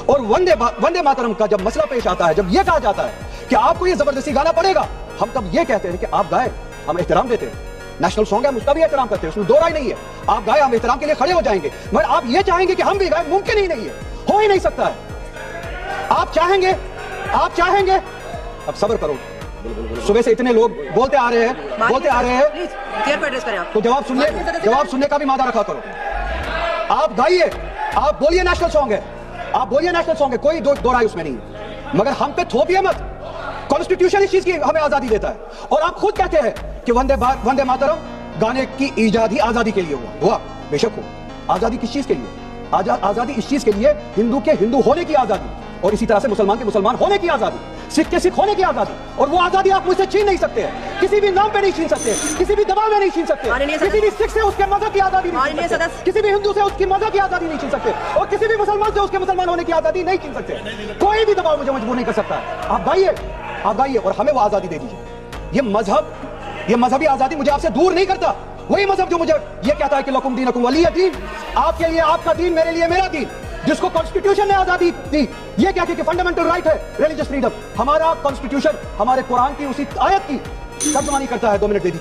और वंदे मातरम का जब मसला पेश आता है, जब यह कहा जाता है कि आपको ये जबरदस्ती गाना पड़ेगा, हम तब ये कहते हैं कि आप गाएं, हम एहतराम देते हैं। नेशनल सॉन्ग है, हम उसका भी एहतराम करते हैं, उसमें दो राय नहीं है। आप गाएं, हम एहतराम के लिए खड़े हो जाएंगे, मगर आप ये चाहेंगे कि हम भी गाएं, मुमकिन ही नहीं है, हो ही नहीं सकता है। आप चाहेंगे, अब सब्र करो। सुबह से इतने लोग बोलते आ रहे हैं, तो जवाब सुनने का भी मादा रखा करो। आप गाइए, आप बोलिए नेशनल सॉन्ग है, कोई दो राय उसमें नहीं है, मगर हम पे थोपिए मत। कॉन्स्टिट्यूशन इस चीज की हमें आजादी देता है, और आप खुद कहते हैं कि वंदे मातरम गाने की ईजाद ही आजादी के लिए हुआ। बेशक हो, आजादी किस चीज के लिए? आजादी इस चीज के लिए, हिंदू के हिंदू होने की आजादी, और इसी तरह से मुसलमान के मुसलमान होने की आजादी, सिख के सिख होने की आजादी। और वो आजादी आप मुझसे छीन नहीं सकते हैं, किसी भी नाम पे नहीं छीन सकते, किसी भी दबाव में नहीं छीन सकते, किसी भी सिख से उसके मजहब की आजादी नहीं छीन सकते, किसी भी हिंदू से उसकी मजहब की आजादी नहीं छीन सकते, और किसी भी मुसलमान से उसके मुसलमान होने की आजादी नहीं छीन सकते। कोई भी दबाव मुझे मजबूर नहीं कर सकता। आप गाइए और हमें वो आजादी दे दीजिए। ये मजहबी आजादी मुझे आपसे दूर नहीं करता। वही मजहब जो मुझे ये कहता है कि लकुम दीनकुम वलिय दीन, आपके लिए आपका दीन, मेरे लिए मेरा दीन, जिसको कॉन्स्टिट्यूशन ने आजादी दी, ये कहते कि फंडामेंटल राइट है रिलीजियस फ्रीडम। हमारा कॉन्स्टिट्यूशन हमारे कुरान की उसी आयत की तर्जुमानी करता है। 2 मिनट दे दी।